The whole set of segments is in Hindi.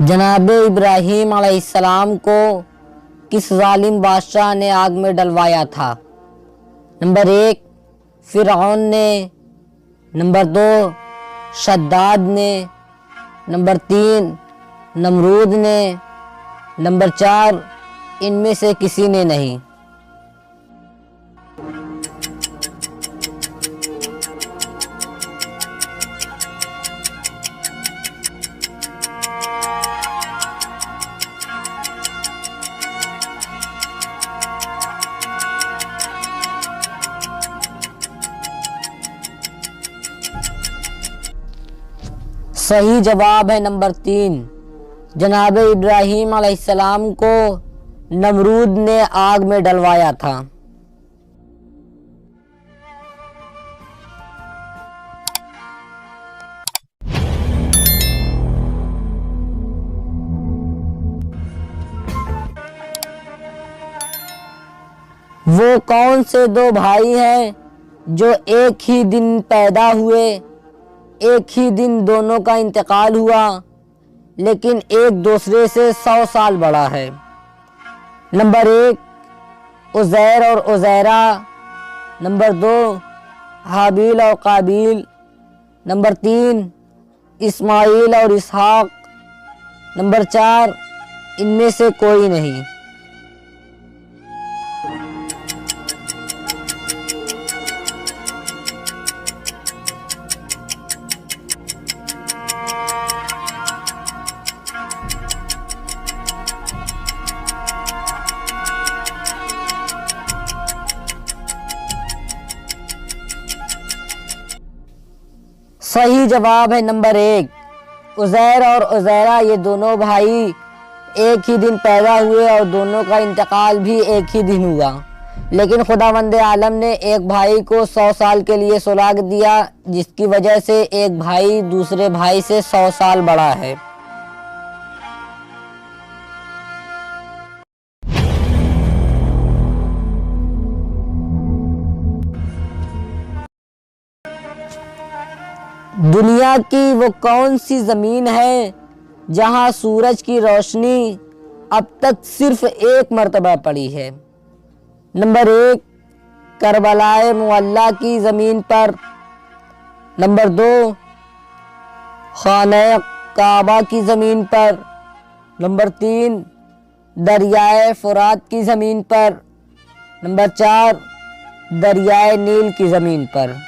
जनाब इब्राहीम अलैहिस्सलाम को किस जालिम बादशाह ने आग में डलवाया था? नंबर 1 फ़िरऔन ने, नंबर 2 शद्दाद ने, नंबर 3 नमरूद ने, नंबर 4 इनमें से किसी ने नहीं। सही जवाब है नंबर 3। जनाब इब्राहीम अलैहिस्सलाम को नमरूद ने आग में डलवाया था। वो कौन से दो भाई हैं जो एक ही दिन पैदा हुए, एक ही दिन दोनों का इंतकाल हुआ, लेकिन एक दूसरे से 100 साल बड़ा है? नंबर 1 उज़ैर और उज़ैरा, नंबर 2 हाबील और काबील, नंबर 3 इस्माइल और इसहाक, नंबर 4 इनमें से कोई नहीं। सही जवाब है नंबर 1। उज़ैर और उज़ैरा ये दोनों भाई एक ही दिन पैदा हुए और दोनों का इंतकाल भी एक ही दिन हुआ, लेकिन खुदावंद आलम ने एक भाई को 100 साल के लिए सुलाग दिया, जिसकी वजह से एक भाई दूसरे भाई से 100 साल बड़ा है। दुनिया की वो कौन सी ज़मीन है जहां सूरज की रोशनी अब तक सिर्फ एक मर्तबा पड़ी है? नंबर 1 करबलाए मुअल्ला की ज़मीन पर, नंबर 2 खाने काबा की ज़मीन पर, नंबर 3 दरियाए फ़ुरात की ज़मीन पर, नंबर 4 दरियाए नील की ज़मीन पर।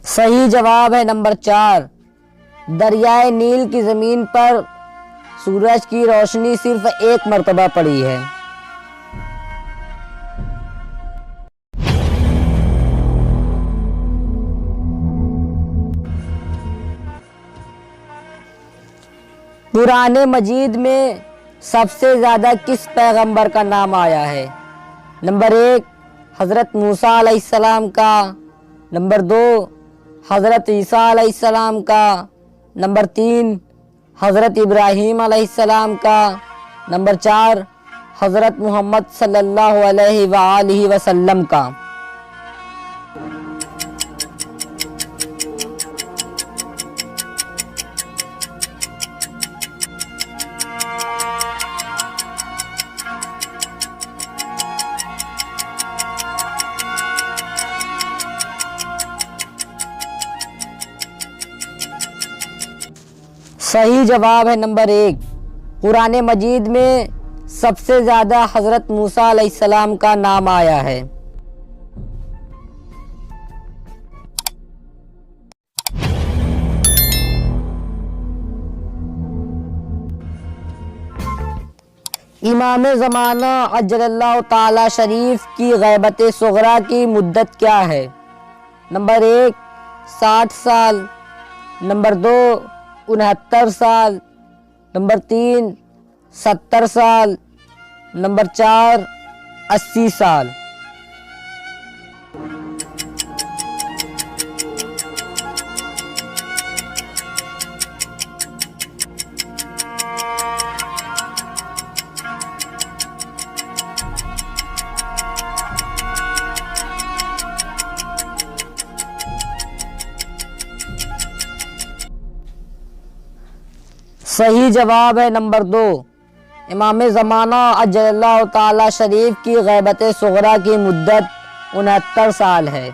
सही जवाब है नंबर 4। दरियाए नील की ज़मीन पर सूरज की रोशनी सिर्फ एक मर्तबा पड़ी है। कुरान मजीद में सबसे ज़्यादा किस पैगंबर का नाम आया है? नंबर 1 हज़रत मूसा अलैहिस्सलाम का, नंबर 2 हज़रत ईसा अलैहिस्सलाम का, नंबर 3 हज़रत इब्राहीम अलैहिस्सलाम का, नंबर 4 हज़रत मोहम्मद सल्लल्लाहु अलैहि वसल्लम का। सही जवाब है नंबर 1। कुरान मजीद में सबसे ज़्यादा हज़रत मूसा अलैहिस्सलाम का नाम आया है। इमाम ज़माना अज्जलल्लाहु ताला शरीफ की ग़ैबत सुग़रा की मुद्दत क्या है? नंबर 1 60 साल, नंबर 2 69 साल, नंबर 3 70 साल, नंबर 4 80 साल। सही जवाब है नंबर 2। इमाम ज़माना अजल्लल्लाहु ताला शरीफ की ग़ैबत सुग़रा की मुद्दत 69 साल है।